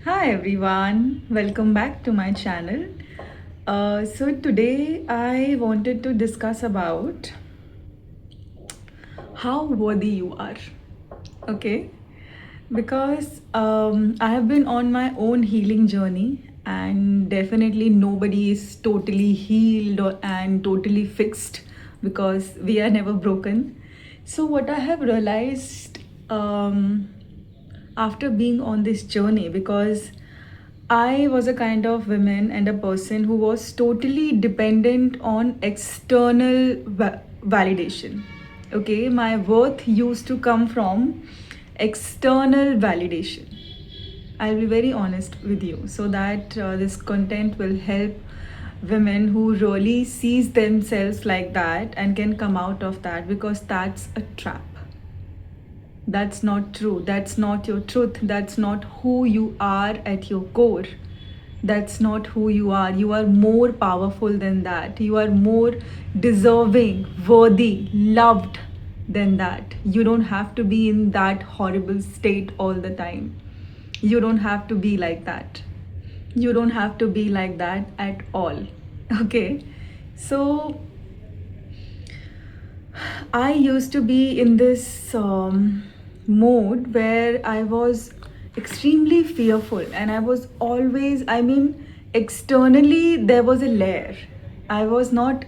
Hi everyone, welcome back to my channel. So today I wanted to discuss about how worthy you are. Okay, because I have been on my own healing journey, and definitely nobody is totally healed and totally fixed because we are never broken. So what I have realized after being on this journey, because I was a kind of woman and a person who was totally dependent on external validation. Okay, my worth used to come from external validation. I'll be very honest with you so that this content will help women who really sees themselves like that and can come out of that, because that's a trap. That's not true. That's not your truth. That's not who you are at your core. That's not who you are. You are more powerful than that. You are more deserving, worthy, loved than that. You don't have to be in that horrible state all the time. You don't have to be like that. You don't have to be like that at all. Okay? So, I used to be in this mode where I was extremely fearful, and I was always, externally there was a layer. I was not,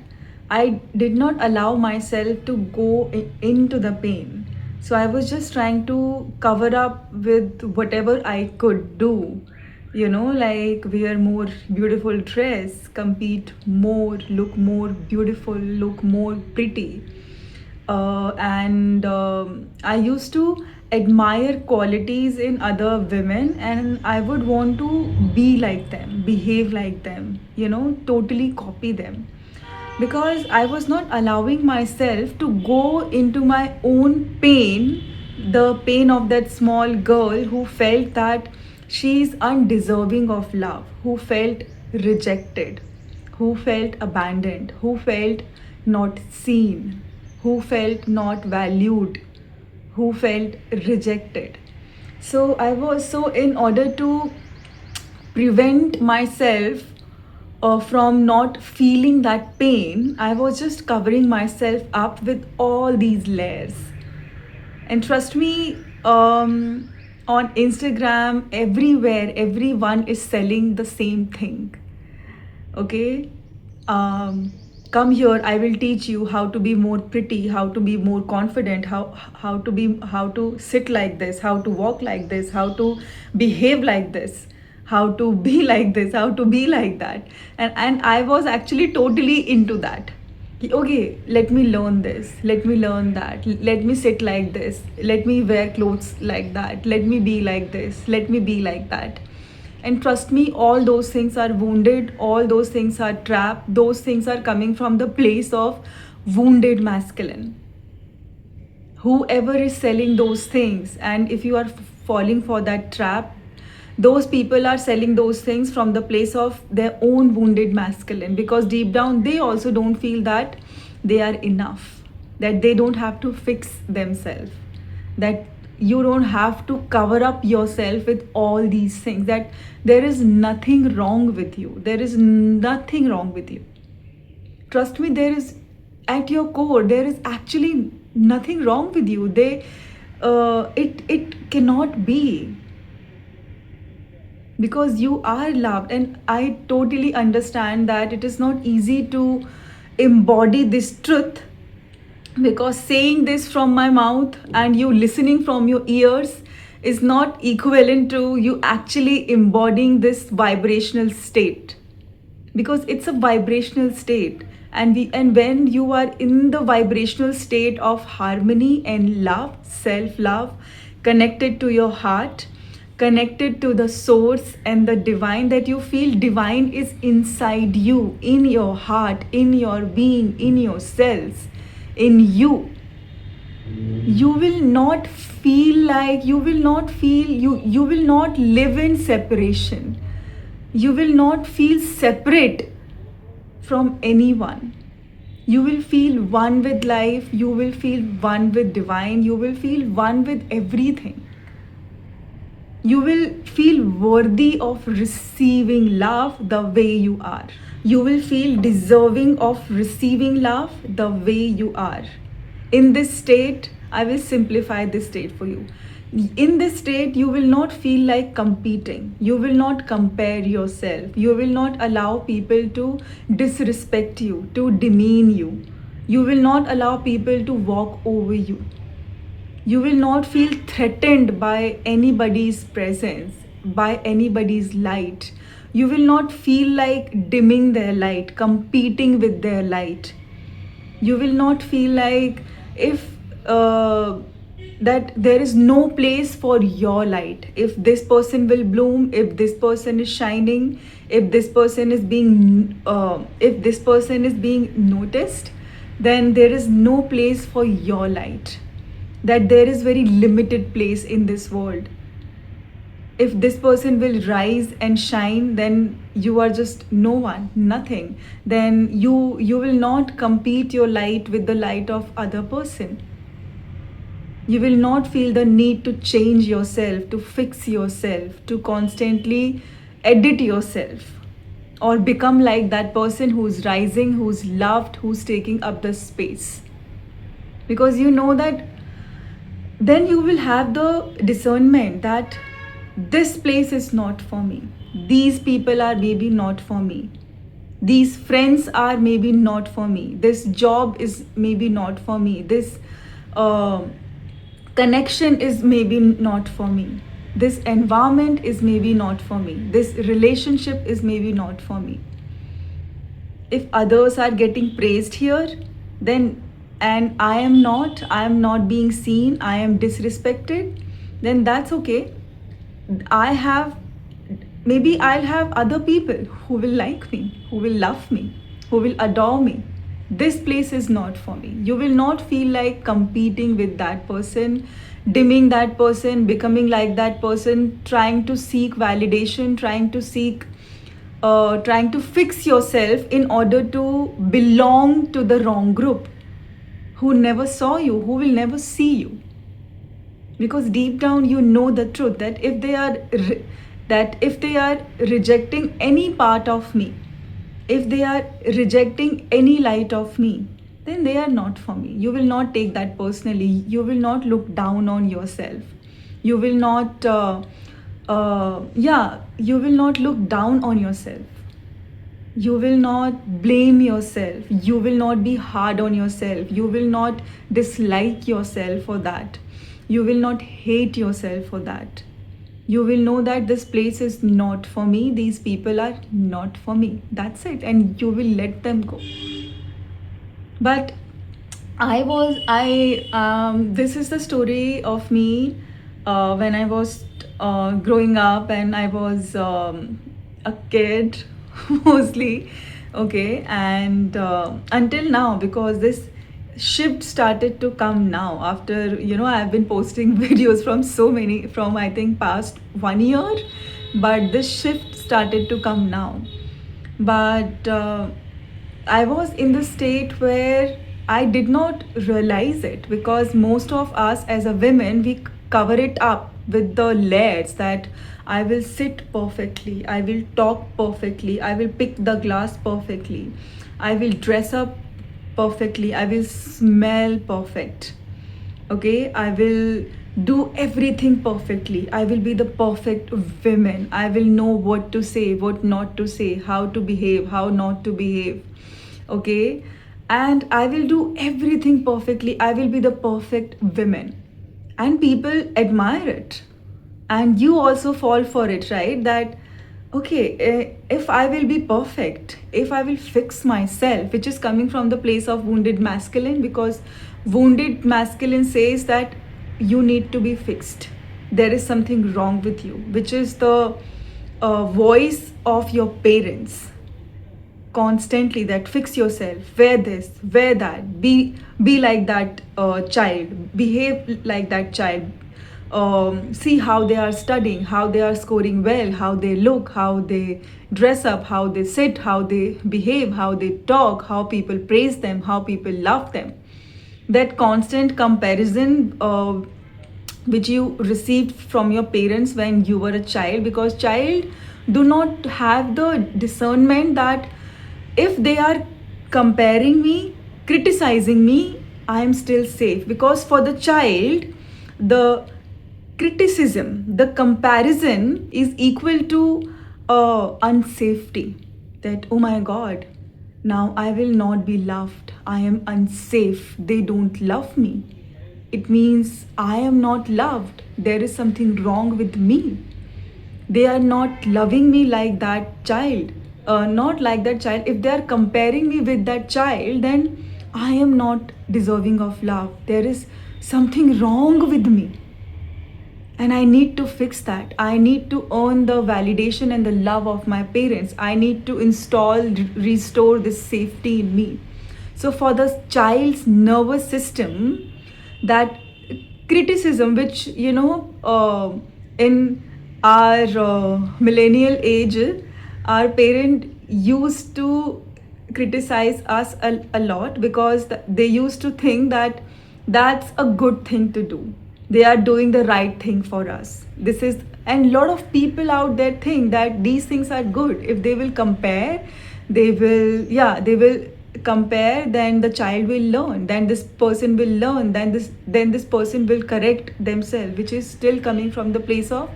I did not allow myself to go into the pain. So I was just trying to cover up with whatever I could do, like wear more beautiful dress, compete more, look more beautiful, look more pretty. And I used to admire qualities in other women, and I would want to be like them, behave like them, totally copy them, because I was not allowing myself to go into my own pain, the pain of that small girl who felt that she is undeserving of love, who felt rejected, who felt abandoned, who felt not seen, who felt not valued, who felt rejected. So in order to prevent myself from not feeling that pain, I was just covering myself up with all these layers. And trust me, on Instagram, everywhere, everyone is selling the same thing. Okay? Um, Come here, I will teach you how to be more pretty, how to be more confident, how to sit like this, how to walk like this, how to behave like this, how to be like this, how to be like that. And I was actually totally into that. Okay, let me learn this, let me learn that, let me sit like this, let me wear clothes like that, let me be like this, let me be like that. And trust me, all those things are wounded, all those things are trapped, those things are coming from the place of wounded masculine. Whoever is selling those things, and if you are falling for that trap, those people are selling those things from the place of their own wounded masculine, because deep down they also don't feel that they are enough, that they don't have to fix themselves, that you don't have to cover up yourself with all these things, that there is nothing wrong with you, there is nothing wrong with you. Trust me, there is, at your core there is actually nothing wrong with you. It cannot be, because you are loved. And I totally understand that it is not easy to embody this truth, because saying this from my mouth and you listening from your ears is not equivalent to you actually embodying this vibrational state, because it's a vibrational state. And when you are in the vibrational state of harmony and love, self love, connected to your heart, connected to the source and the divine, that you feel divine is inside you, in your heart, in your being, in your cells, in you will not feel like, you will not live in separation, you will not feel separate from anyone. You will feel one with life, you will feel one with divine, you will feel one with everything. You will feel worthy of receiving love the way you are. You will feel deserving of receiving love the way you are. In this state, I will simplify this state for you. In this state, you will not feel like competing. You will not compare yourself. You will not allow people to disrespect you, to demean you. You will not allow people to walk over you. You will not feel threatened by anybody's presence, by anybody's light. You will not feel like dimming their light, competing with their light. You will not feel like if that there is no place for your light. If this person will bloom, if this person is shining, if this person is being noticed, then there is no place for your light. That there is very limited place in this world. If this person will rise and shine, then you are just no one, nothing. Then you will not compete your light with the light of other person. You will not feel the need to change yourself, to fix yourself, to constantly edit yourself, or become like that person who's rising, who's loved, who's taking up the space. Because you know that then you will have the discernment that this place is not for me. These people are maybe not for me. These friends are maybe not for me. This job is maybe not for me. This connection is maybe not for me. This environment is maybe not for me. This relationship is maybe not for me. If others are getting praised here, then and I am not being seen, I am disrespected, then that's okay. I'll have other people who will like me, who will love me, who will adore me. This place is not for me. You will not feel like competing with that person, dimming that person, becoming like that person, trying to seek validation, trying to fix yourself in order to belong to the wrong group, who never saw you, who will never see you. Because deep down you know the truth that if they are rejecting any part of me, if they are rejecting any light of me, then they are not for me. You will not take that personally. You will not look down on yourself. You will not you will not look down on yourself. You will not blame yourself. You will not be hard on yourself. You will not dislike yourself for that. You will not hate yourself for that. You will know that this place is not for me. These people are not for me. That's it. And you will let them go. But this is the story of me when I was growing up and I was a kid mostly, okay, and until now, because this shift started to come now after I've been posting videos from I think past 1 year, but this shift started to come now. But I was in the state where I did not realize it, because most of us as a women, we cover it up with the layers that I will sit perfectly, I will talk perfectly, I will pick the glass perfectly, I will dress up perfectly, I will smell perfect, okay, I will do everything perfectly, I will be the perfect woman, I will know what to say, what not to say, how to behave, how not to behave, okay, and I will do everything perfectly, I will be the perfect woman, and people admire it, and you also fall for it, right? That okay, if I will be perfect, if I will fix myself, which is coming from the place of wounded masculine, because wounded masculine says that you need to be fixed, there is something wrong with you, which is the voice of your parents constantly, that fix yourself, wear this, wear that, be like that child, behave like that child, see how they are studying, how they are scoring well, how they look, how they dress up, how they sit, how they behave, how they talk, how people praise them, how people love them. That constant comparison which you received from your parents when you were a child, because child do not have the discernment that if they are comparing me, criticizing me, I am still safe. Because for the child, the criticism, the comparison is equal to unsafety. That, oh my god, now I will not be loved, I am unsafe, they don't love me, it means I am not loved, there is something wrong with me, they are not loving me like that child, not like that child. If they are comparing me with that child, then I am not deserving of love, there is something wrong with me, and I need to fix that. I need to earn the validation and the love of my parents. I need to restore this safety in me. So for the child's nervous system, that criticism, which in our millennial age, our parent used to criticize us a lot, because they used to think that that's a good thing to do, they are doing the right thing for us. This is, and a lot of people out there think that these things are good. If they will compare, they will compare, then the child will learn, then this person will learn, then this person will correct themselves, which is still coming from the place of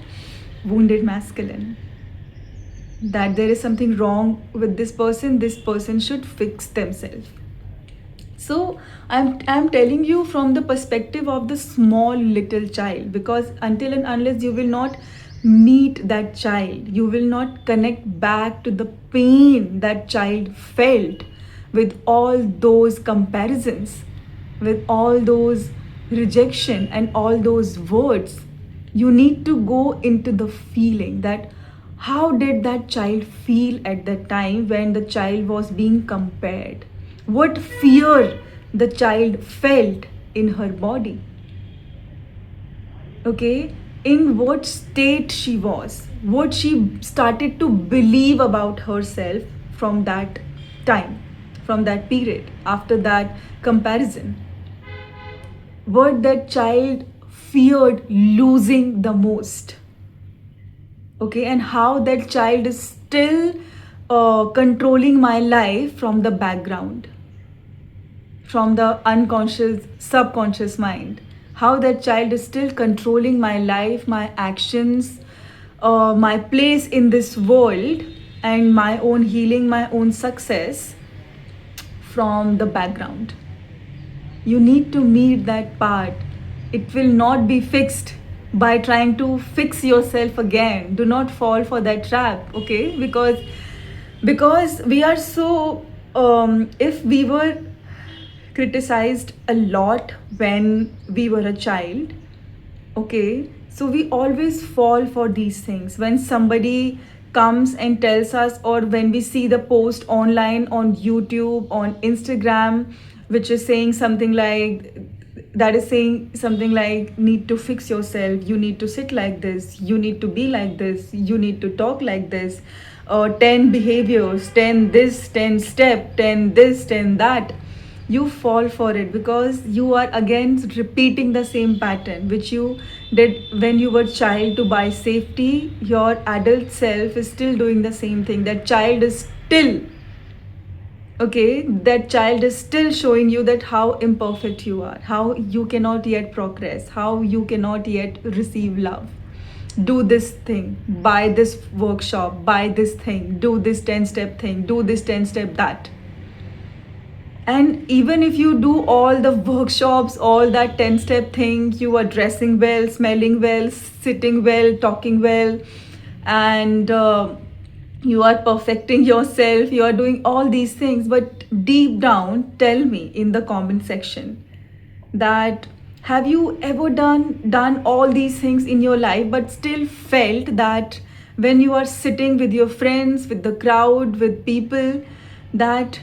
wounded masculine, that there is something wrong with this person should fix themselves. So I'm telling you from the perspective of the small little child, because until and unless you will not meet that child, you will not connect back to the pain that child felt, with all those comparisons, with all those rejection and all those words. You need to go into the feeling, that how did that child feel at that time when the child was being compared, what fear the child felt in her body, okay, in what state she was, what she started to believe about herself from that time, from that period, after that comparison, what that child feared losing the most, okay, and how that child is still controlling my life from the background, from the unconscious, subconscious mind, how that child is still controlling my life, my actions, my place in this world, and my own healing, my own success from the background. You need to meet that part. It will not be fixed by trying to fix yourself again. Do not fall for that trap, okay? Because we are so if we were criticized a lot when we were a child, okay, so we always fall for these things. When somebody comes and tells us, or when we see the post online on YouTube, on Instagram, which is saying something like, need to fix yourself, you need to sit like this, you need to be like this, you need to talk like this, 10 behaviors, 10 this, 10 step, 10 this, 10 that, you fall for it, because you are again repeating the same pattern which you did when you were child to buy safety. Your adult self is still doing the same thing. That child is still, okay, that child is still showing you that how imperfect you are, how you cannot yet progress, how you cannot yet receive love. Do this thing, buy this workshop, buy this thing, do this 10-step thing, do this 10-step that. And even if you do all the workshops, all that 10-step thing, you are dressing well, smelling well, sitting well, talking well, and you are perfecting yourself, you are doing all these things, but deep down, tell me in the comment section that have you ever done all these things in your life, but still felt that when you are sitting with your friends, with the crowd, with people, that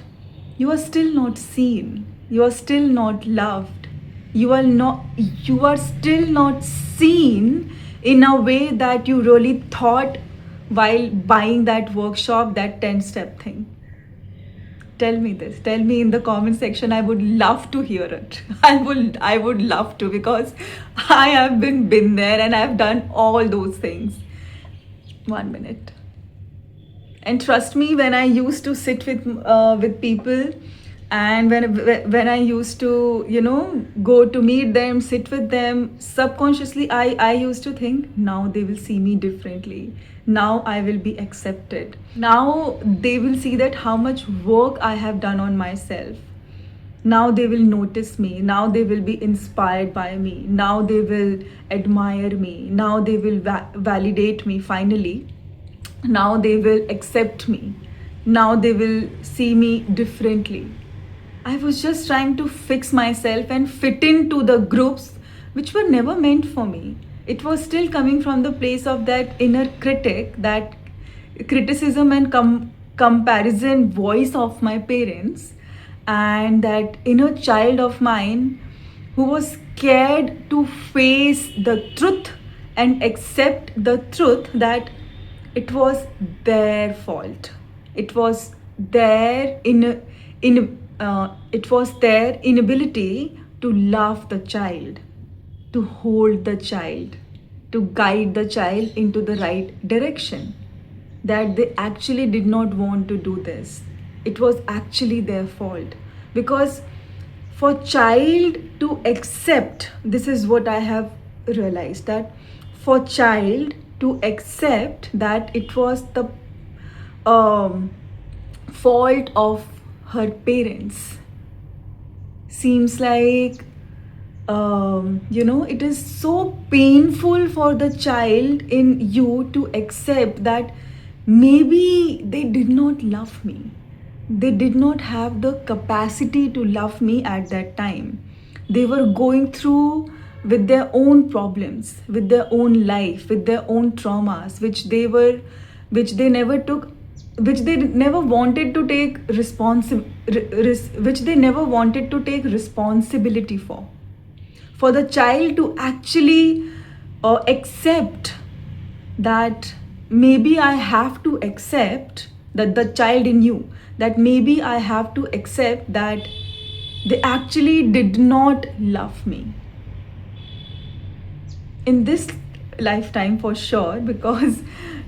you are still not seen, you are still not loved, you are still not seen in a way that you really thought while buying that workshop, that 10-step thing. Tell me this. Tell me in the comment section. I would love to hear it. I would love to, because I have been there and I've done all those things. 1 minute. And trust me, when I used to sit with people, and when I used to, go to meet them, sit with them, subconsciously I used to think, now they will see me differently, now I will be accepted, now they will see that how much work I have done on myself, now they will notice me, now they will be inspired by me, now they will admire me, now they will validate me finally, now they will accept me, now they will see me differently. I was just trying to fix myself and fit into the groups which were never meant for me. It was still coming from the place of that inner critic, that criticism and comparison voice of my parents, and that inner child of mine who was scared to face the truth and accept the truth that it was their fault. It was it was their inability to love the child, to hold the child, to guide the child into the right direction. That they actually did not want to do this. It was actually their fault. Because for child to accept, this is what I have realized, that for child to accept that it was the fault of her parents seems like, it is so painful for the child in you to accept that maybe they did not love me, they did not have the capacity to love me at that time, they were going through with their own problems, with their own life, with their own traumas, which they never took, which they never wanted to take which they never wanted to take responsibility for. For the child to actually accept that maybe I have to accept, that the child in you, that maybe I have to accept that they actually did not love me in this lifetime for sure, because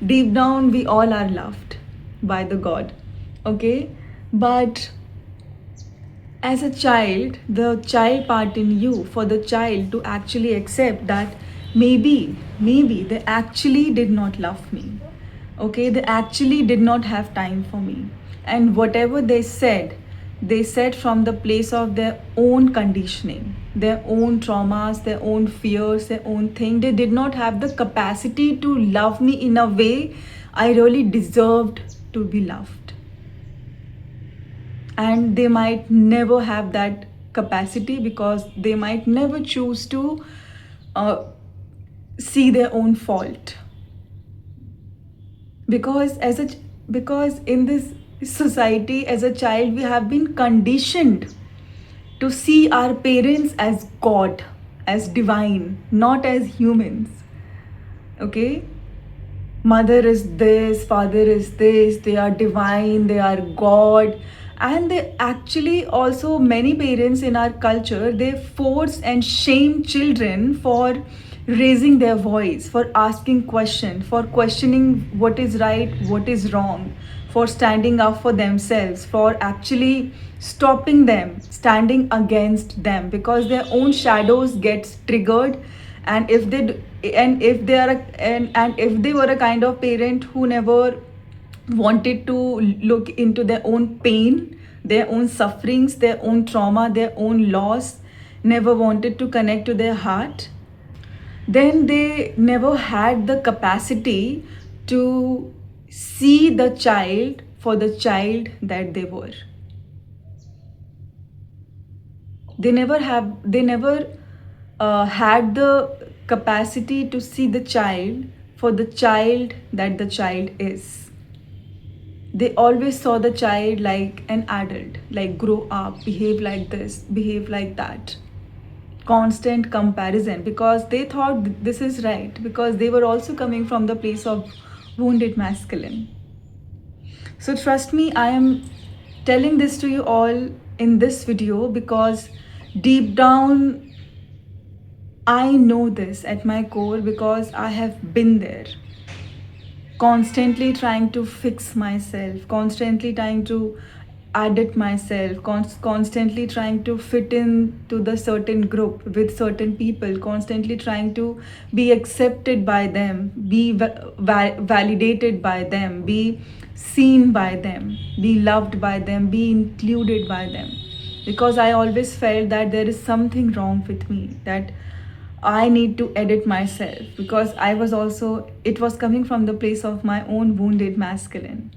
deep down we all are loved by the God, okay? But as a child, the child part in you, for the child to actually accept that maybe they actually did not love me, okay, they actually did not have time for me, and whatever they said from the place of their own conditioning, their own traumas, their own fears, their own thing. They did not have the capacity to love me in a way I really deserved to be loved. And they might never have that capacity, because they might never choose to see their own fault. Because in this society, as a child, we have been conditioned to see our parents as God, as divine, not as humans. Okay? Mother is this, father is this, they are divine, they are God. And they actually also, many parents in our culture, they force and shame children for raising their voice, for asking questions, for questioning what is right, what is wrong, for standing up for themselves, for actually stopping them, standing against them, because their own shadows gets triggered. And if they are and if they were a kind of parent who never wanted to look into their own pain, their own sufferings, their own trauma, their own loss, never wanted to connect to their heart, then they never had the capacity to see the child for the child that they were. They never had the capacity to see the child for the child that the child is. They always saw the child like an adult, like grow up, behave like this, behave like that. Constant comparison, because they thought this is right, because they were also coming from the place of wounded masculine. So trust me, I am telling this to you all in this video because deep down I know this at my core because I have been there, constantly trying to fix myself, constantly trying to edit myself, constantly trying to fit in to the certain group with certain people, constantly trying to be accepted by them, be validated by them, be seen by them, be loved by them, be included by them. Because I always felt that there is something wrong with me, that I need to edit myself, because I was also, it was coming from the place of my own wounded masculine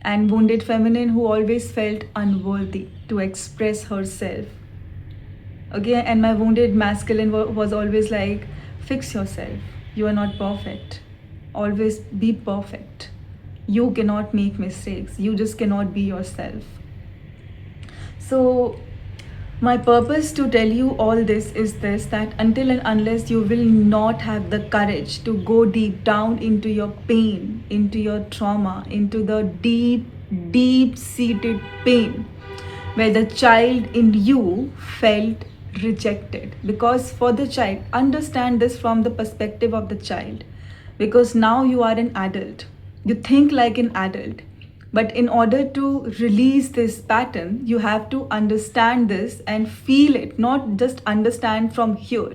and wounded feminine who always felt unworthy to express herself. Okay, and my wounded masculine was always like, fix yourself. You are not perfect. Always be perfect. You cannot make mistakes. You just cannot be yourself. So, my purpose to tell you all this is this, that until and unless you will not have the courage to go deep down into your pain, into your trauma, into the deep seated pain where the child in you felt rejected. Because for the child, understand this from the perspective of the child, because now you are an adult, you think like an adult. But in order to release this pattern, you have to understand this and feel it, not just understand from here.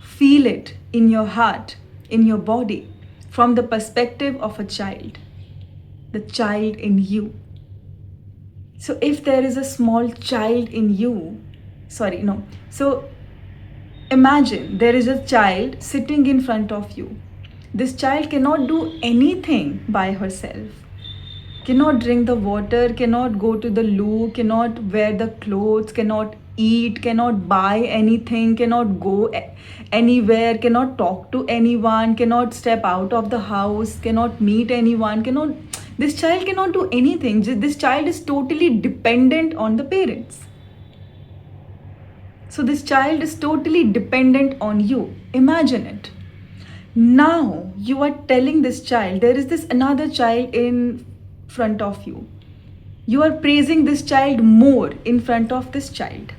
Feel it in your heart, in your body, from the perspective of a child, the child in you. So if there is a small child in you, so imagine there is a child sitting in front of you. This child cannot do anything by herself, cannot drink the water, cannot go to the loo, cannot wear the clothes, cannot eat, cannot buy anything, cannot go anywhere, cannot talk to anyone, cannot step out of the house, cannot meet anyone, this child cannot do anything. This child is totally dependent on the parents. So this child is totally dependent on you. Imagine it. Now you are telling this child, there is this another child in front of you. You are praising this child more in front of this child,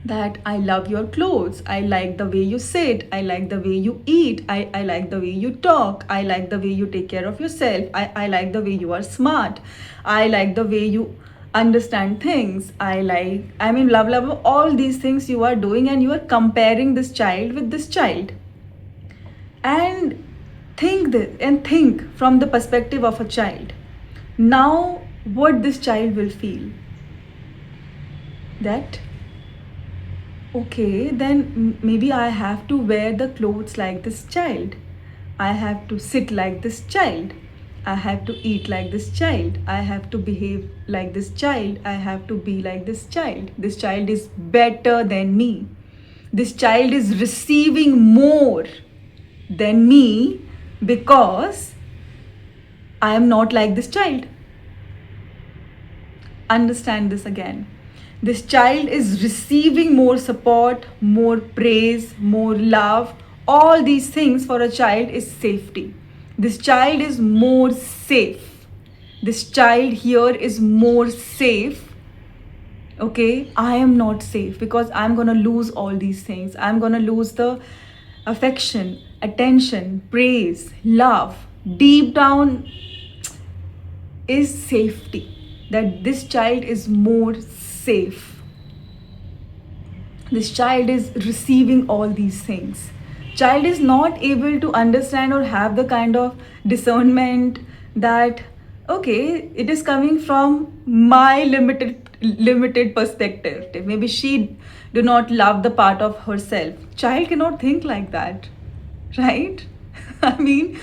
that I love your clothes, I like the way you sit, I like the way you eat, I like the way you talk, I like the way you take care of yourself, I like the way you are smart, I like the way you understand things, love, all these things you are doing, and you are comparing this child with this child. And think from the perspective of a child. Now what this child will feel, that okay, then maybe I have to wear the clothes like this child, I have to sit like this child, I have to eat like this child, I have to behave like this child, I have to be like this child. This child is better than me, this child is receiving more than me because I am not like this child. Understand this again. This child is receiving more support, more praise, more love. All these things for a child is safety. This child is more safe. This child here is more safe. Okay, I am not safe because I'm gonna lose all these things. I'm gonna lose the affection, attention, praise, love. Deep down is safety, that this child is more safe. This child is receiving all these things. Child is not able to understand or have the kind of discernment that okay, it is coming from my limited perspective. Maybe she do not love the part of herself. Child cannot think like that, right? I mean,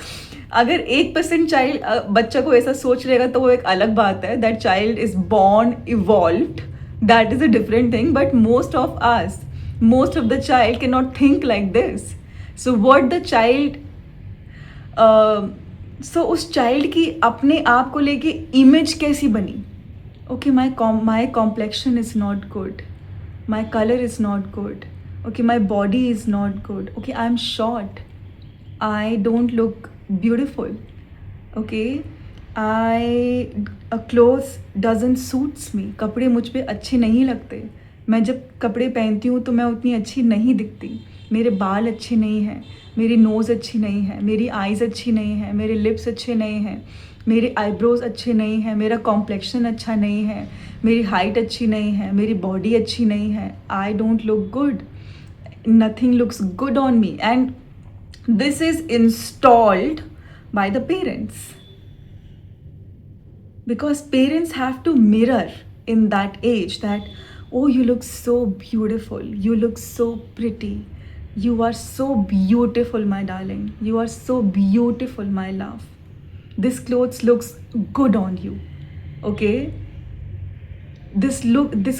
अगर 1% child बच्चा को ऐसा सोच लेगा तो वो एक अलग बात है, that child is born evolved, that is a different thing. But most of the child can not think like this. So what the child, so उस चाइल्ड की अपने आप को लेके इमेज कैसी बनी. Okay, my complexion is not good, my colour is not good, okay, my body is not good, okay, I'm short, I don't look beautiful, okay, I clothes doesn't suits me. कपड़े मुझ पे अच्छे नहीं लगते. मैं जब कपड़े पहनती हूँ तो मैं उतनी अच्छी नहीं दिखती. मेरे बाल अच्छे नहीं हैं, मेरी नोज़ अच्छी नहीं है, मेरी आइज़ अच्छी नहीं है, मेरे लिप्स अच्छे नहीं हैं, मेरे आईब्रोज अच्छे नहीं हैं, मेरा कॉम्प्लेक्शन अच्छा नहीं है, मेरी हाइट अच्छी नहीं है, मेरी बॉडी अच्छी नहीं है. I don't look good. Nothing looks good on me, and this is installed by the parents, because parents have to mirror in that age that, oh, you look so beautiful, you look so pretty, you are so beautiful my darling, you are so beautiful my love, this clothes looks good on you. Okay, this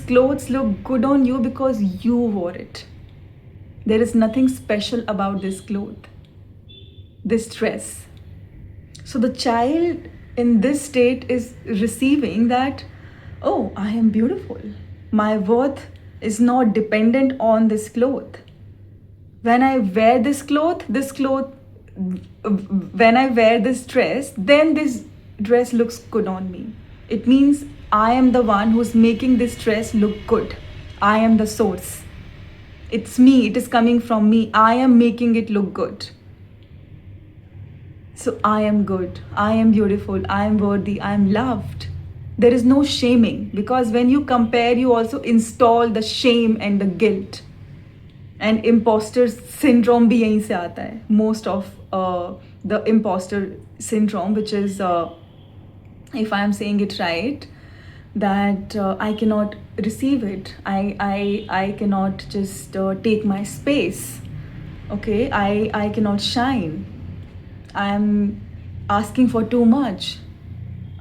clothes look good on you because you wore it. There is nothing special about this cloth, this dress. So the child in this state is receiving that, oh, I am beautiful. My worth is not dependent on this cloth. When I wear when I wear this dress, then this dress looks good on me. It means I am the one who's making this dress look good. I am the source. It's me, it is coming from me. I am making it look good. So I am good, I am beautiful, I am worthy, I am loved. There is no shaming, because when you compare, you also install the shame and the guilt. And imposter syndrome भी यहीं से आता है. Most of the imposter syndrome, which is, if I am saying it right, that I cannot receive it. I cannot just take my space. Okay, I cannot shine. I am asking for too much.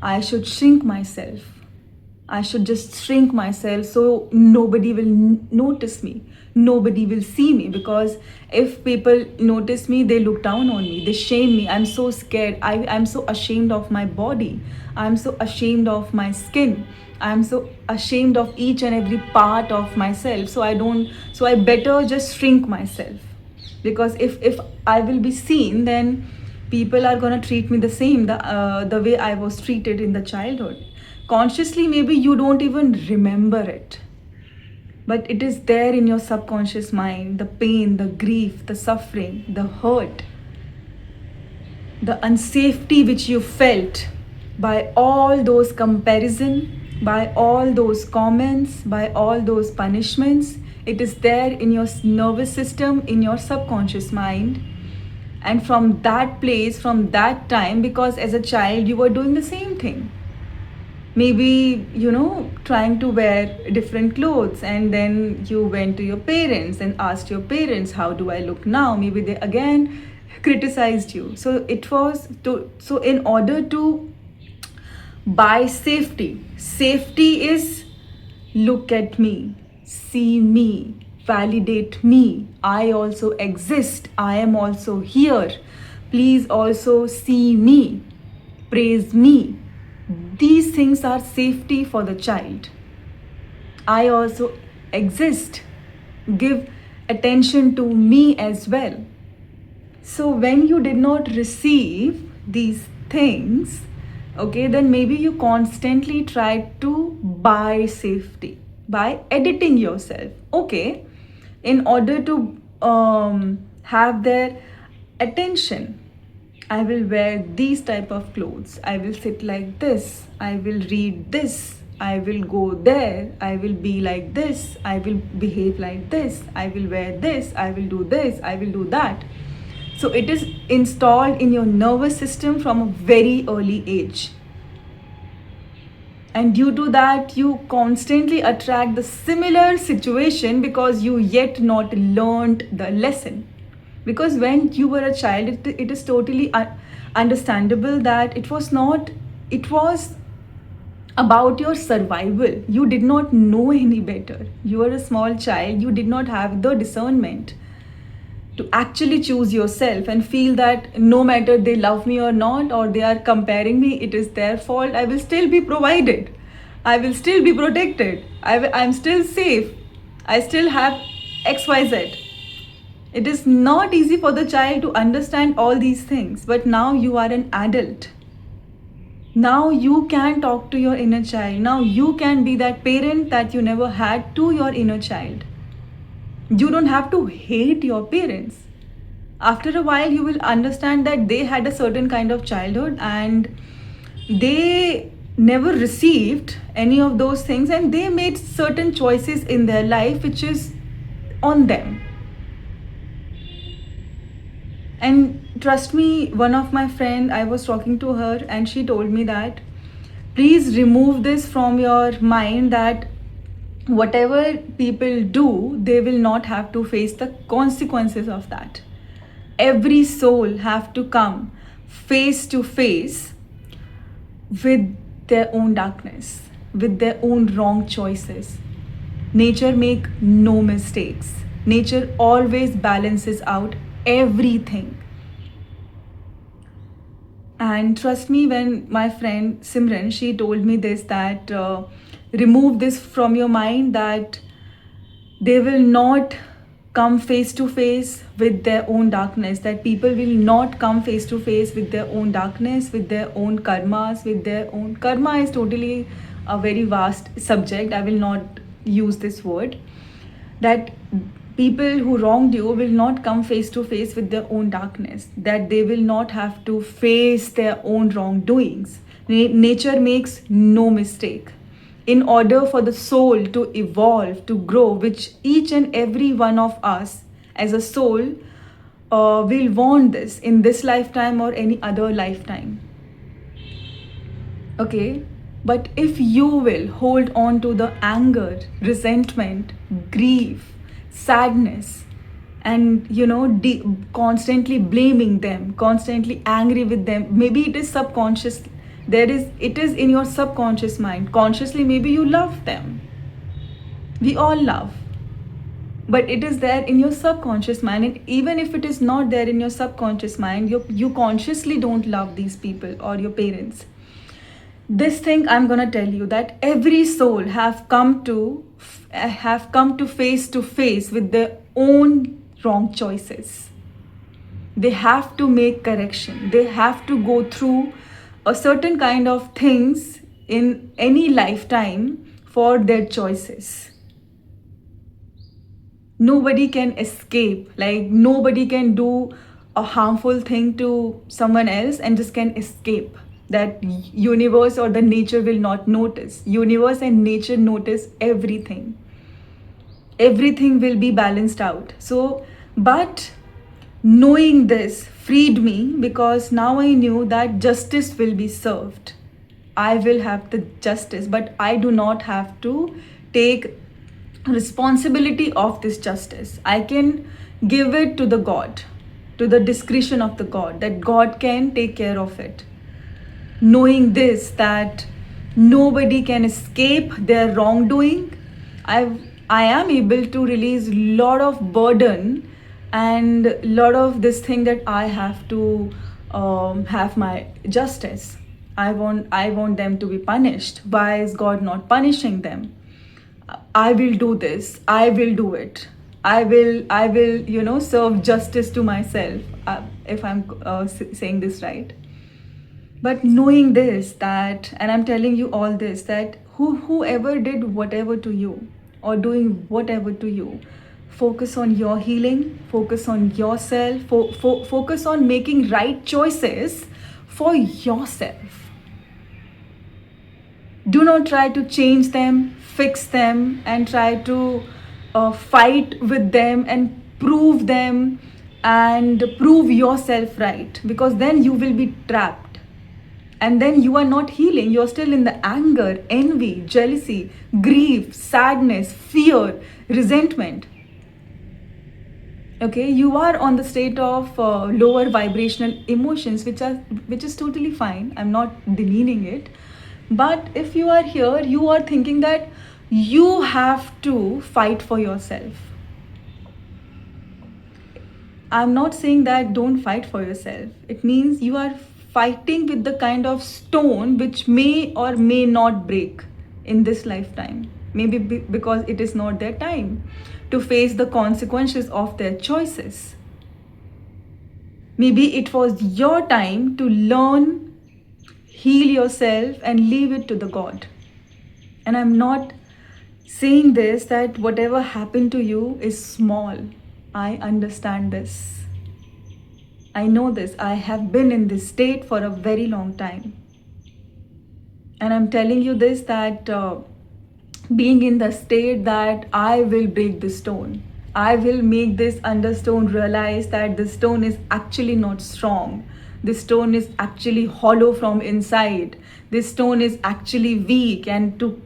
I should shrink myself. I should just shrink myself so nobody will notice me. Nobody will see me, because if people notice me, they look down on me. They shame me. I'm so scared. I'm so ashamed of my body. I'm so ashamed of my skin. I'm so ashamed of each and every part of myself. So I better just shrink myself. Because if I will be seen, then people are gonna treat me the same, the way I was treated in the childhood. Consciously, maybe you don't even remember it, but it is there in your subconscious mind. The pain, the grief, the suffering, the hurt, the unsafety which you felt by all those comparison, by all those comments, by all those punishments. It is there in your nervous system, in your subconscious mind. And from that place, from that time, because as a child you were doing the same thing, maybe, trying to wear different clothes, and then you went to your parents and asked your parents, how do I look now? Maybe they again criticized you. So in order to buy safety, safety is, look at me, see me, validate me, I also exist, I am also here, please also see me, praise me. These things are safety for the child. I also exist, give attention to me as well. So when you did not receive these things, okay, then maybe you constantly tried to buy safety by editing yourself. Okay, in order to have their attention, I will wear these type of clothes, I will sit like this, I will read this, I will go there, I will be like this, I will behave like this, I will wear this, I will do this, I will do that. So it is installed in your nervous system from a very early age. And due to that, you constantly attract the similar situation, because you yet not learned the lesson. Because when you were a child, it is totally understandable that it was about your survival. You did not know any better. You were a small child, you did not have the discernment to actually choose yourself and feel that no matter they love me or not, or they are comparing me, it is their fault. I will still be provided, I will still be protected, I'm still safe, I still have XYZ. It is not easy for the child to understand all these things, but now you are an adult. Now you can talk to your inner child. Now you can be that parent that you never had to your inner child. You don't have to hate your parents. After a while, you will understand that they had a certain kind of childhood and they never received any of those things, and they made certain choices in their life which is on them. And trust me, one of my friend, I was talking to her and she told me that please remove this from your mind, that whatever people do, they will not have to face the consequences of that. Every soul have to come face to face with their own darkness, with their own wrong choices. Nature make no mistakes. Nature always balances out everything. And trust me, when my friend Simran, she told me this, that remove this from your mind, that they will not come face to face with their own darkness, that people will not come face to face with their own darkness, with their own karmas, with their own karma is totally a very vast subject. I will not use this word. That people who wronged you will not come face to face with their own darkness, that they will not have to face their own wrongdoings. Nature makes no mistake. In order for the soul to evolve, to grow, which each and every one of us as a soul will want this in this lifetime or any other lifetime. Okay? But if you will hold on to the anger, resentment, grief, sadness, and constantly blaming them, constantly angry with them, maybe it is subconscious, it is in your subconscious mind. Consciously maybe you love them, we all love, but it is there in your subconscious mind. And even if it is not there in your subconscious mind, you consciously don't love these people or your parents. This thing I'm gonna tell you, that every soul have come to face to face with their own wrong choices. They have to make correction. They have to go through a certain kind of things in any lifetime for their choices. Nobody can escape. Like, nobody can do a harmful thing to someone else and just can escape. That universe or the nature will not notice. Universe and nature notice everything. Everything will be balanced out. So, but knowing this freed me, because now I knew that justice will be served. I will have the justice, but I do not have to take responsibility of this justice. I can give it to the God, to the discretion of the God, that God can take care of it. Knowing this, that nobody can escape their wrongdoing, I am able to release lot of burden and lot of this thing, that I have to have my justice. I want them to be punished. Why is God not punishing them? I will do this. I will do it. I will serve justice to myself, if I'm saying this right. But knowing this, that, and I'm telling you all this, that whoever did whatever to you or doing whatever to you, focus on your healing, focus on yourself, focus on making right choices for yourself. Do not try to change them, fix them, and try to fight with them and prove them and prove yourself right, because then you will be trapped. And then you are not healing. You're still in the anger, envy, jealousy, grief, sadness, fear, resentment. Okay, you are on the state of lower vibrational emotions, which is totally fine. I'm not demeaning it. But if you are here, you are thinking that you have to fight for yourself. I'm not saying that don't fight for yourself. It means you are fighting with the kind of stone which may or may not break in this lifetime. Maybe because it is not their time to face the consequences of their choices. Maybe it was your time to learn, heal yourself and leave it to the God. And I'm not saying this that whatever happened to you is small. I understand this. I know this. I have been in this state for a very long time. And I'm telling you this that being in the state that I will break the stone. I will make this understone realize that the stone is actually not strong. The stone is actually hollow from inside. This stone is actually weak, and to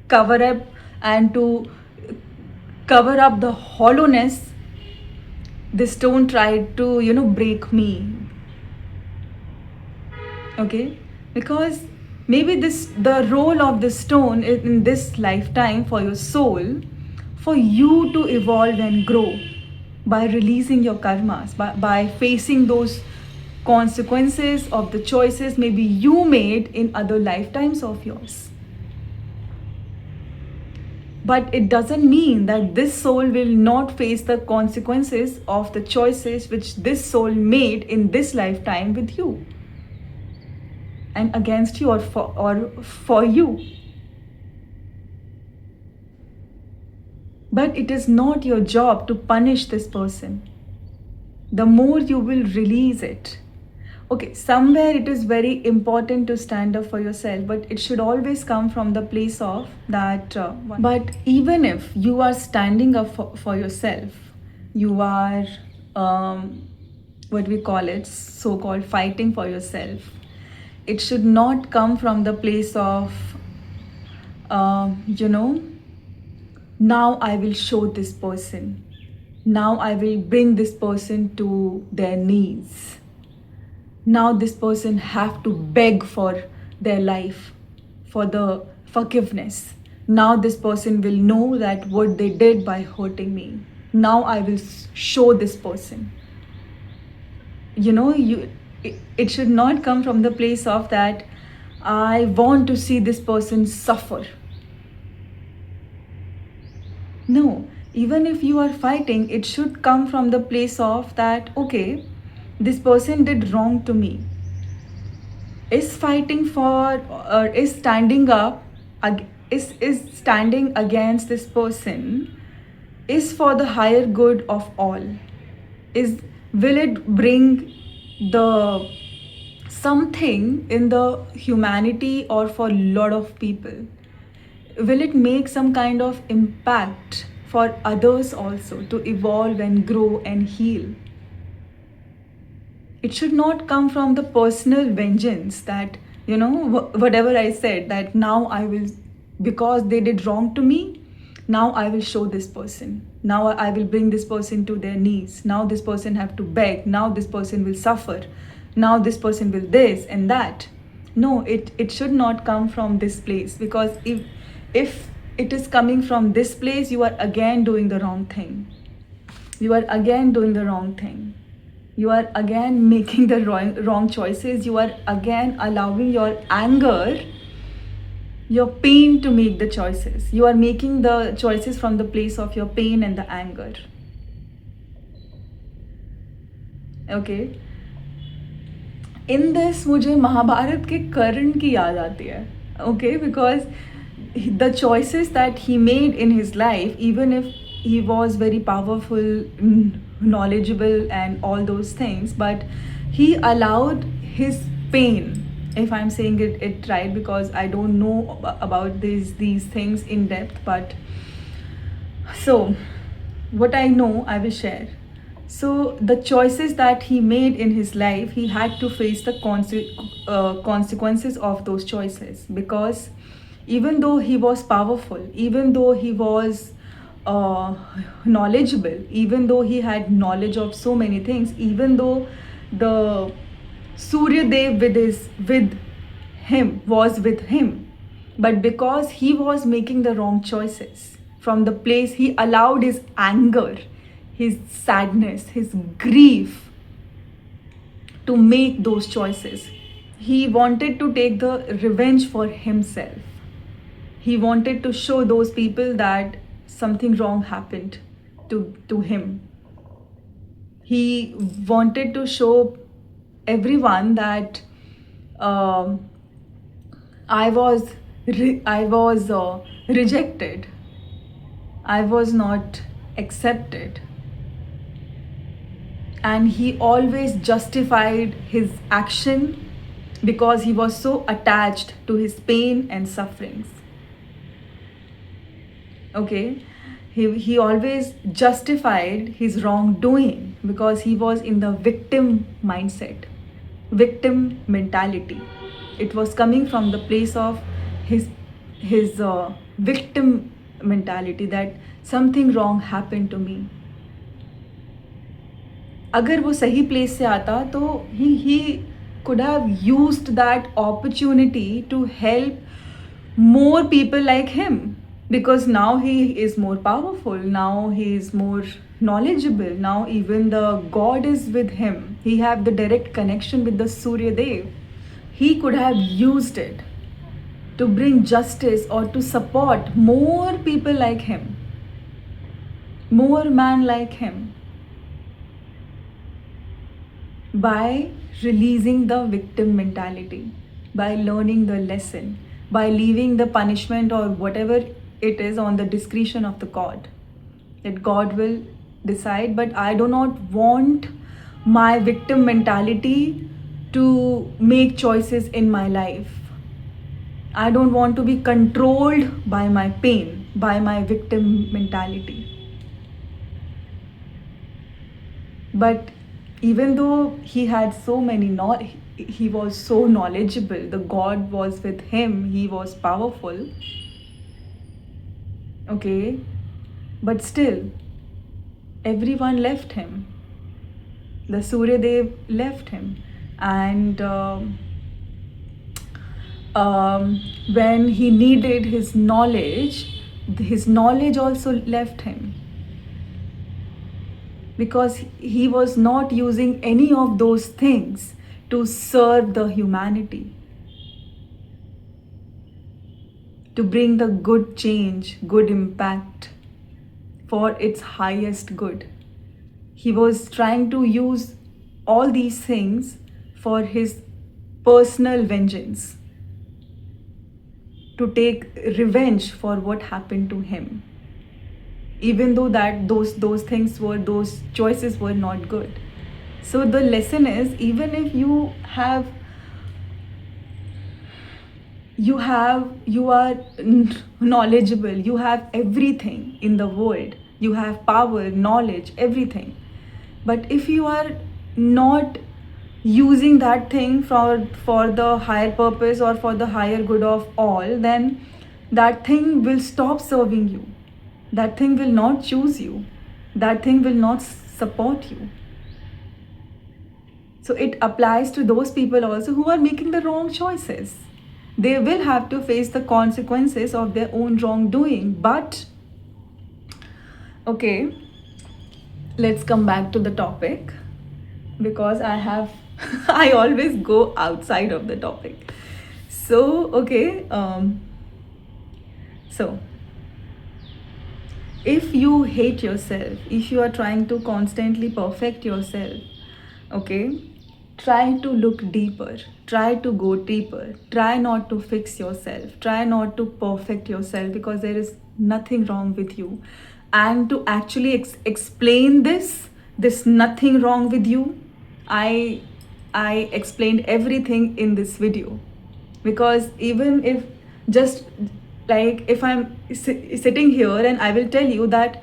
cover up and to cover up the hollowness, the stone tried to, break me. Okay, because maybe this the role of the stone in this lifetime for your soul, for you to evolve and grow by releasing your karmas, by facing those consequences of the choices maybe you made in other lifetimes of yours. But it doesn't mean that this soul will not face the consequences of the choices which this soul made in this lifetime with you, and against you, or for you. But it is not your job to punish this person. The more you will release it. Okay, somewhere it is very important to stand up for yourself, but it should always come from the place of that. But even if you are standing up for yourself, you are, what we call it, so called fighting for yourself. It should not come from the place of, now I will show this person. Now I will bring this person to their knees. Now this person have to beg for their life, for the forgiveness. Now this person will know that what they did by hurting me. Now I will show this person. It should not come from the place of that I want to see this person suffer. No, even if you are fighting, it should come from the place of that, okay, this person did wrong to me. Is fighting for, or is standing up, is standing against this person, is for the higher good of all. Will it bring the something in the humanity or for a lot of people? Will it make some kind of impact for others also to evolve and grow and heal? It should not come from the personal vengeance that, whatever I said, that now I will, because they did wrong to me, now I will show this person. Now I will bring this person to their knees. Now this person have to beg. Now this person will suffer. Now this person will this and that. No, it should not come from this place, because if it is coming from this place, you are again doing the wrong thing. You are again doing the wrong thing. You are again making the wrong choices. You are again allowing your anger, your pain to make the choices. You are making the choices from the place of your pain and the anger. Okay. In this, मुझे महाभारत के कर्ण की याद आती है. Okay, because the choices that he made in his life, even if he was very powerful, knowledgeable and all those things, but he allowed his pain, if I'm saying it right, because I don't know about these things in depth, but so what I know I will share. So the choices that he made in his life, he had to face the consequences of those choices, because even though he was powerful, even though he was knowledgeable, even though he had knowledge of so many things, even though the Surya Dev was with him, but because he was making the wrong choices, from the place he allowed his anger, his sadness, his grief to make those choices. He wanted to take the revenge for himself. He wanted to show those people that something wrong happened to him. He wanted to show everyone that I was rejected. I was not accepted. And he always justified his action because he was so attached to his pain and sufferings. Okay, he always justified his wrongdoing because he was in the victim mindset, victim mentality. It was coming from the place of his victim mentality, that something wrong happened to me. अगर वो सही place से आता तो he could have used that opportunity to help more people like him, because now he is more powerful, now he is more knowledgeable, now even the god is with him, he have the direct connection with the Surya Dev. He could have used it to bring justice or to support more people like him, more man like him, by releasing the victim mentality, by learning the lesson, by leaving the punishment or whatever it is on the discretion of the God. That God will decide, but I do not want my victim mentality to make choices in my life. I don't want to be controlled by my pain, by my victim mentality. But even though he had so many he was so knowledgeable, the god was with him, he was powerful, okay, but still everyone left him. The Surya Dev left him, and when he needed his knowledge also left him, because he was not using any of those things to serve the humanity, to bring the good change, good impact for its highest good. He was trying to use all these things for his personal vengeance, to take revenge for what happened to him, even though that those choices were not good. So the lesson is, even if you are knowledgeable, you have everything in the world, you have power, knowledge, everything, but if you are not using that thing for the higher purpose or for the higher good of all, then that thing will stop serving you, that thing will not choose you, that thing will not support you. So it applies to those people also who are making the wrong choices. They will have to face the consequences of their own wrongdoing. But okay, let's come back to the topic, because I always go outside of the topic. So okay, so if you hate yourself, if you are trying to constantly perfect yourself, okay, try to look deeper, try to go deeper, try not to fix yourself, try not to perfect yourself, because there is nothing wrong with you. And to actually explain this nothing wrong with you, I explained everything in this video. Because even if, just like, if I'm sitting here and I will tell you that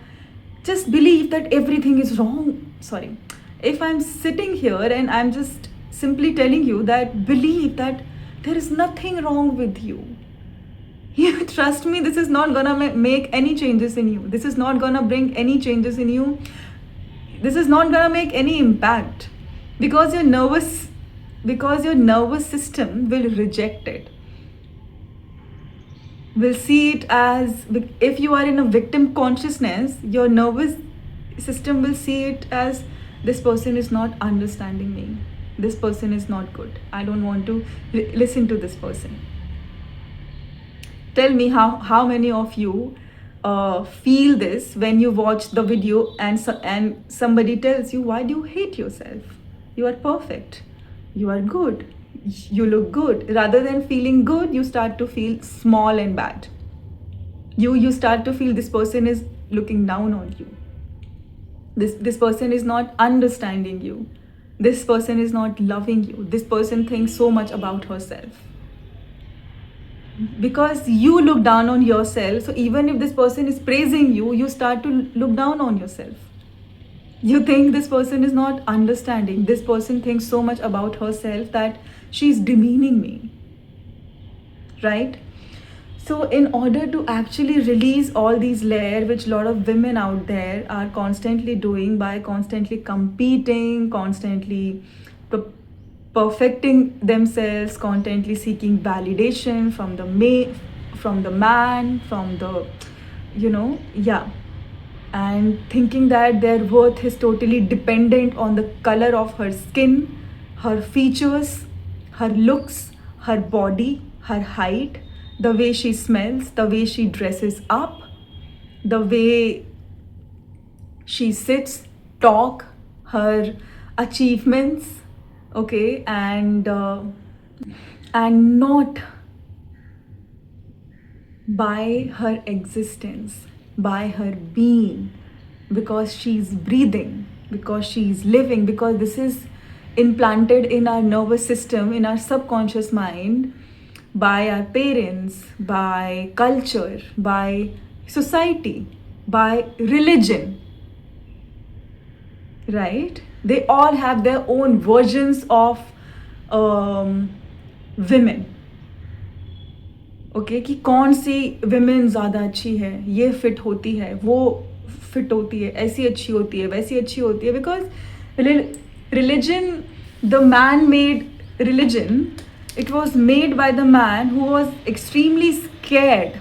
just believe that everything is wrong, sorry, if I'm sitting here and I'm just simply telling you that believe that there is nothing wrong with you, you trust me, this is not gonna make any changes in you, this is not gonna bring any changes in you, this is not gonna make any impact, because your nervous system will reject it, will see it as, if you are in a victim consciousness, your nervous system will see it as, this person is not understanding me, this person is not good, I don't want to listen to this person. Tell me how many of you feel this when you watch the video and somebody tells you, why do you hate yourself, you are perfect, you are good, you look good. Rather than feeling good, you start to feel small and bad. You start to feel this person is looking down on you. This person is not understanding you. This person is not loving you. This person thinks so much about herself. Because you look down on yourself, so even if this person is praising you, you start to look down on yourself. You think this person is not understanding. This person thinks so much about herself that she's demeaning me. Right? So in order to actually release all these layers, which a lot of women out there are constantly doing by constantly competing, constantly perfecting themselves, constantly seeking validation from the from the man, from the, yeah, and thinking that their worth is totally dependent on the color of her skin, her features, her looks, her body, her height, the way she smells, the way she dresses up, the way she sits, talk, her achievements, okay, and not by her existence, by her being, because she's breathing, because she's living, because this is implanted in our nervous system, in our subconscious mind, by our parents, by culture, by society, by religion, right? They all have their own versions of women. Okay कि कौन सी women ज़्यादा अच्छी है, ये fit होती है, वो fit होती है, ऐसी अच्छी होती है, वैसी अच्छी होती है. Because religion, the man made religion, it was made by the man who was extremely scared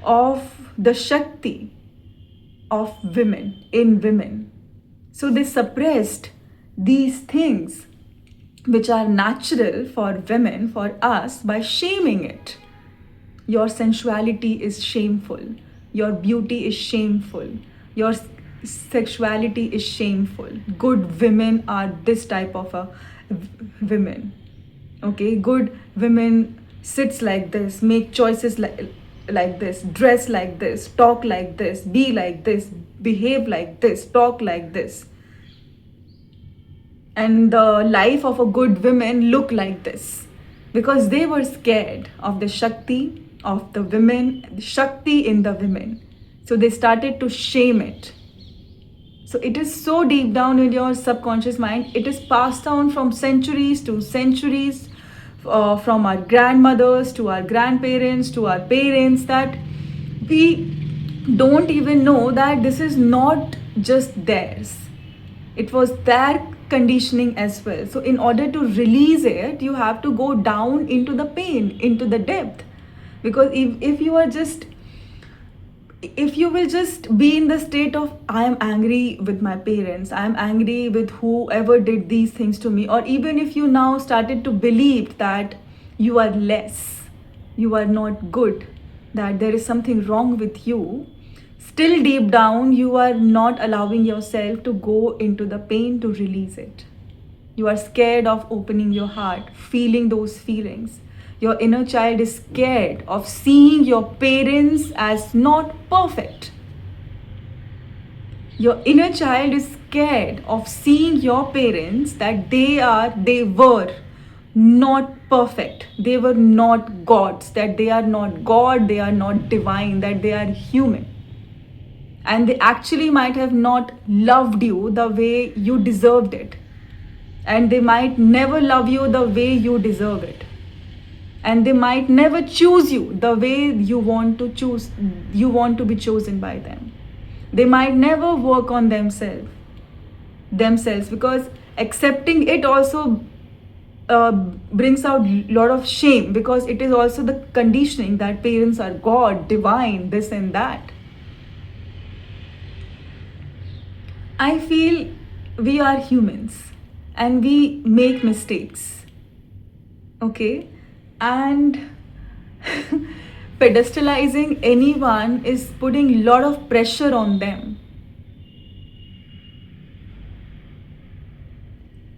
of the Shakti of women in women. So they suppressed these things which are natural for women, for us, by shaming it. Your sensuality is shameful. Your beauty is shameful. Your sexuality is shameful. Good women are this type of a women. Okay, good women sits like this, make choices like this, dress like this, talk like this, be like this, behave like this, talk like this. And the life of a good woman look like this, because they were scared of the Shakti of the women, the Shakti in the women. So they started to shame it. So it is so deep down in your subconscious mind. It is passed down from centuries to centuries, from our grandmothers to our grandparents to our parents, that we don't even know that this is not just theirs. It was their conditioning as well. So in order to release it, you have to go down into the pain, into the depth. Because if you are just, if you will just be in the state of, I am angry with my parents, I am angry with whoever did these things to me, or even if you now started to believe that you are less, you are not good, that there is something wrong with you, still deep down you are not allowing yourself to go into the pain to release it. You are scared of opening your heart, feeling those feelings. Your inner child is scared of seeing your parents as not perfect. Your inner child is scared of seeing your parents that they were not perfect. They were not gods, that they are not God, they are not divine, that they are human. And they actually might have not loved you the way you deserved it. And they might never love you the way you deserve it. And they might never choose you the way you want to choose, you want to be chosen by them. They might never work on themselves, because accepting it also brings out a lot of shame, because it is also the conditioning that parents are God, divine, this and that. I feel we are humans and we make mistakes, okay? And pedestalizing anyone is putting a lot of pressure on them.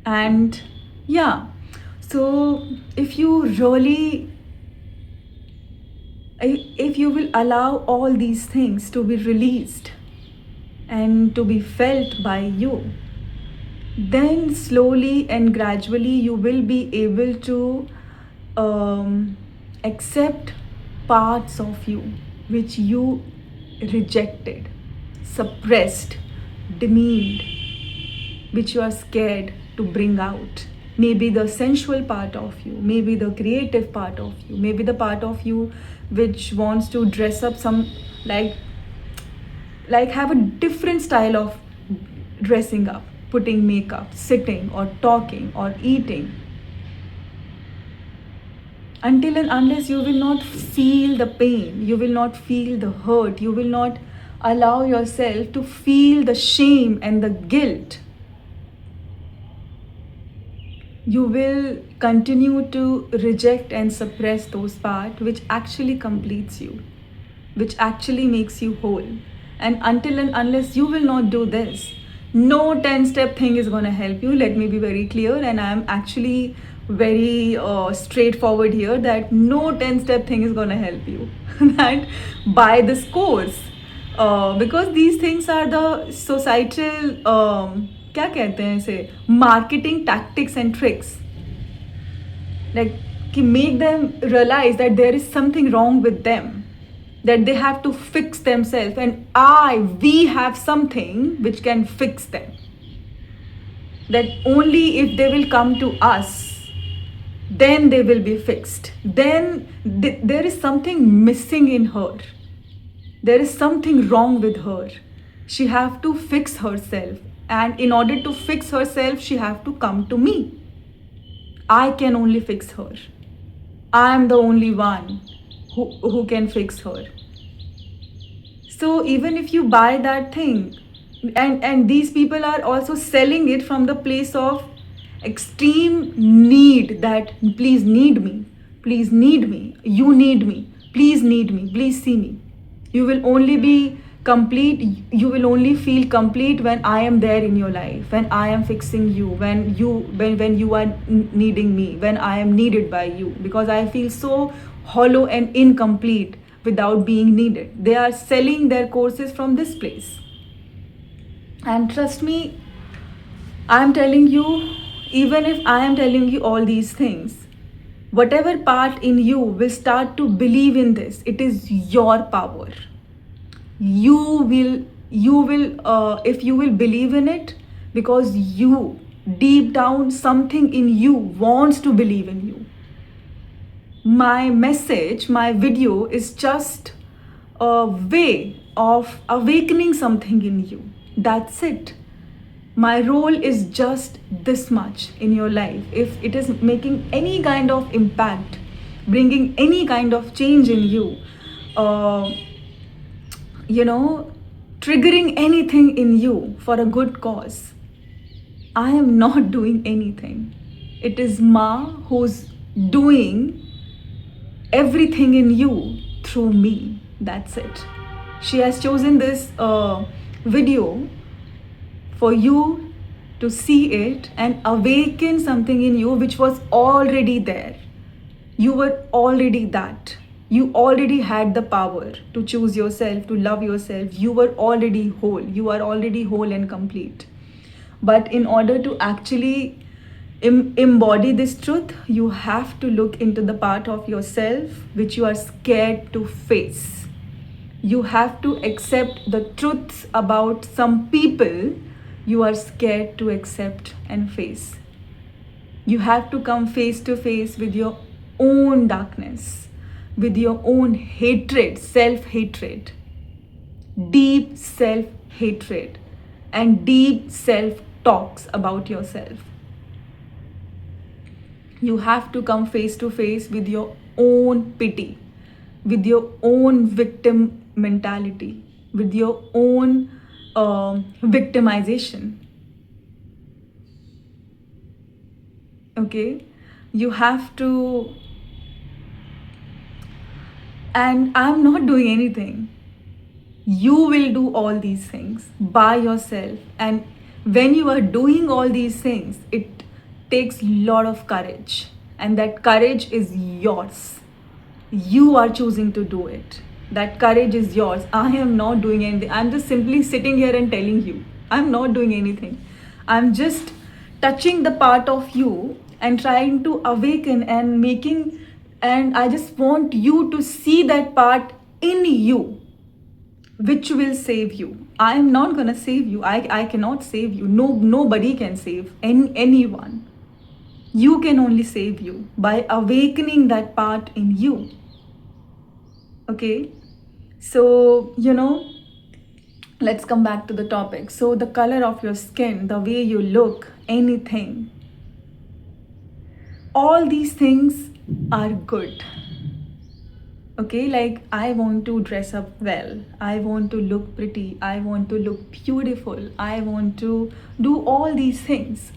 And yeah, So if you really, if you will allow all these things to be released and to be felt by you, then slowly and gradually you will be able to accept parts of you which you rejected, suppressed, demeaned, which you are scared to bring out. Maybe the sensual part of you, maybe the creative part of you, maybe the part of you which wants to dress up some, like have a different style of dressing up, putting makeup, sitting or talking or eating. Until and unless you will not feel the pain, you will not feel the hurt, you will not allow yourself to feel the shame and the guilt, you will continue to reject and suppress those parts which actually completes you, which actually makes you whole. And until and unless you will not do this, no 10-step thing is going to help you. Let me be very clear, and I am actually very straightforward here, that no 10-step thing is going to help you. That buy this course, because these things are the societal क्या कहते हैं इसे, marketing tactics and tricks, like to make them realize that there is something wrong with them, that they have to fix themselves, and we have something which can fix them, that only if they will come to us, then they will be fixed. Then there is something missing in her, there is something wrong with her, she have to fix herself, and in order to fix herself she have to come to me. I can only fix her, I am the only one who can fix her. So even if you buy that thing, and these people are also selling it from the place of extreme need, that please need me, please need me, you need me, please need me, please see me. You will only be complete, you will only feel complete when I am there in your life, when I am fixing you, when you are needing me, when I am needed by you, because I feel so hollow and incomplete without being needed. They are selling their courses from this place. And trust me, I am telling you, even if I am telling you all these things, whatever part in you will start to believe in this, it is your power. You will if you will believe in it, because you deep down, something in you wants to believe in you. My message, my video is just a way of awakening something in you. That's it. My role is just this much in your life. If it is making any kind of impact, bringing any kind of change in you, triggering anything in you for a good cause, I am not doing anything. It is Ma who's doing everything in you through me. That's it. She has chosen this video for you to see it and awaken something in you which was already there. You were already that. You already had the power to choose yourself, to love yourself. You were already whole. You are already whole and complete. But in order to actually embody this truth, you have to look into the part of yourself which you are scared to face. You have to accept the truths about some people you are scared to accept and face. You have to come face to face with your own darkness, with your own hatred, self-hatred, deep self-hatred, and deep self-talks about yourself. You have to come face to face with your own pity, with your own victim mentality, with your own victimization. Okay? You have to, and I'm not doing anything. You will do all these things by yourself. And when you are doing all these things, it takes a lot of courage. and that courage is yours. You are choosing to do it. That courage is yours. I am not doing anything. I'm just simply sitting here and telling you. I'm not doing anything. I'm just touching the part of you and trying to awaken and making, and I just want you to see that part in you which will save you. I am not gonna save you. I cannot save you. Nobody can save anyone. You can only save you by awakening that part in you. Okay, so let's come back to the topic. So the color of your skin, the way you look, anything, all these things are good. Okay, like I want to dress up well, I want to look pretty, I want to look beautiful, I want to do all these things.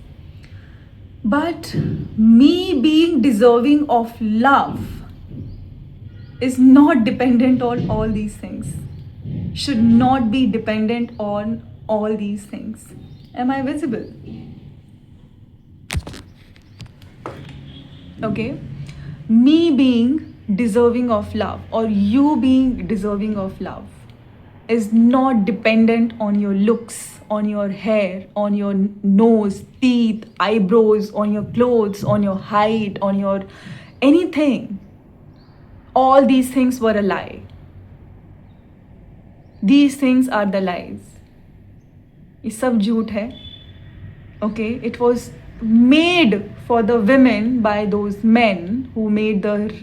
But me being deserving of love is not dependent on all these things, should not be dependent on all these things. Am I visible? Okay, me being deserving of love or you being deserving of love is not dependent on your looks, on your hair, on your nose, teeth, eyebrows, on your clothes, on your height, on your anything. All these things were a lie. These things are the lies. ये सब झूठ है. Okay, it was made for the women by those men who made the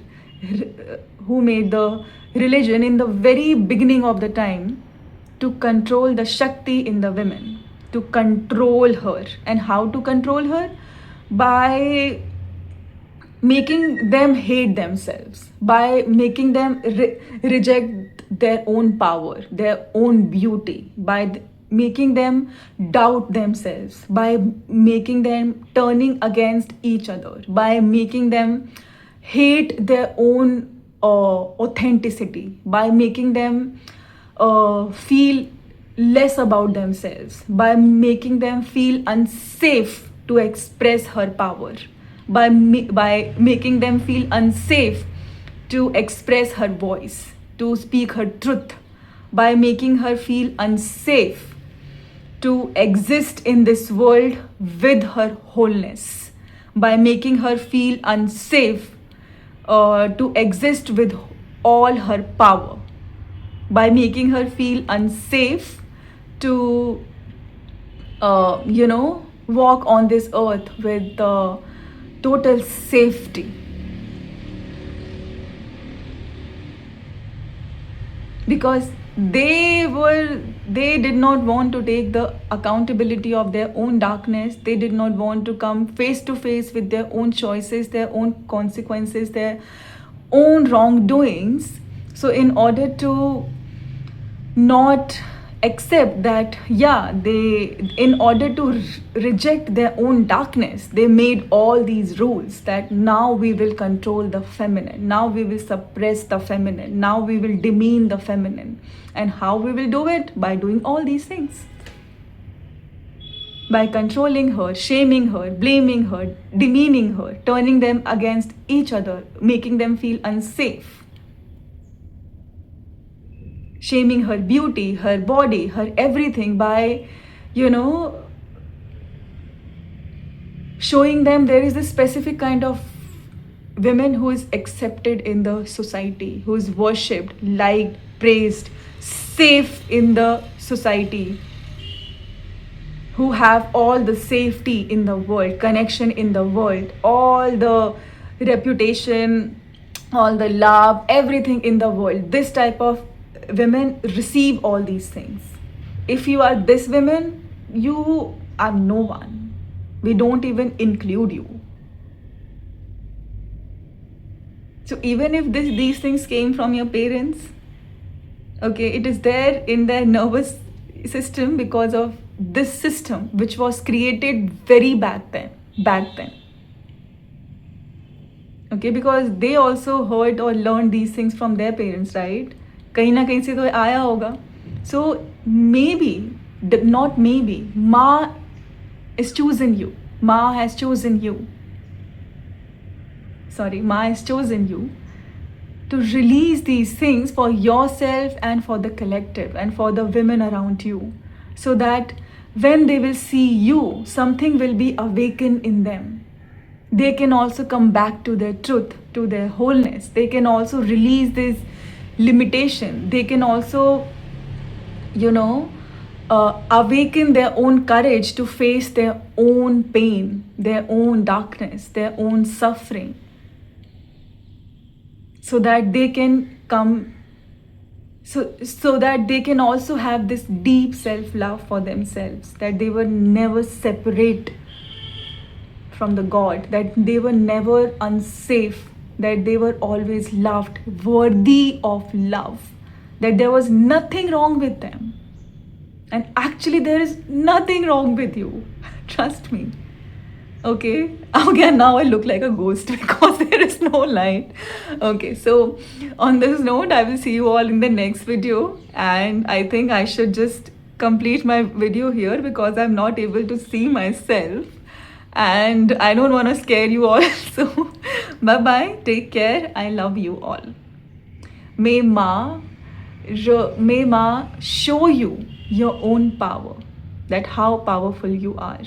religion in the very beginning of the time to control the Shakti in the women, to control her. And how to control her? By making them hate themselves, by making them reject their own power, their own beauty, by making them doubt themselves, by making them turning against each other, by making them hate their own authenticity, by making them feel less about themselves, by making them feel unsafe to express her power, by making them feel unsafe to express her voice, to speak her truth, by making her feel unsafe to exist in this world with her wholeness, by making her feel unsafe to exist with all her power, by making her feel unsafe to walk on this earth with total safety. Because they did not want to take the accountability of their own darkness. They did not want to come face to face with their own choices, their own consequences, their own wrongdoings. So in order to not accept that, in order to reject their own darkness, they made all these rules that now we will control the feminine, now we will suppress the feminine, now we will demean the feminine. And how we will do it? By doing all these things, by controlling her, shaming her, blaming her, demeaning her, turning them against each other, making them feel unsafe, shaming her beauty, her body, her everything, by showing them there is a specific kind of women who is accepted in the society, who is worshipped, liked, praised, safe in the society, who have all the safety in the world, connection in the world, all the reputation, all the love, everything in the world. This type of women receive all these things. If you are this woman, you are no one. We don't even include you. So even if these things came from your parents, okay, it is there in their nervous system because of this system which was created very back then. Okay, because they also heard or learned these things from their parents, right? कहीं ना कहीं से तो आया होगा. So maybe, not maybe, Ma is choosing you. Ma has chosen you. Ma has chosen you to release these things for yourself and for the collective and for the women around you, so that when they will see you, something will be awakened in them. They can also come back to their truth, to their wholeness. They can also release this limitation. They can also, you know, awaken their own courage to face their own pain, their own darkness, their own suffering, so that they can come, so that they can also have this deep self love for themselves, that they were never separate from the God, that they were never unsafe, that they were always loved, worthy of love, that there was nothing wrong with them. And actually, there is nothing wrong with you. Trust me. Okay. Again, now I look like a ghost because there is no light. Okay. So, on this note, I will see you all in the next video. And I think I should just complete my video here because I'm not able to see myself. And I don't want to scare you all. So, bye bye. Take care. I love you all. May Ma show you your own power, that how powerful you are.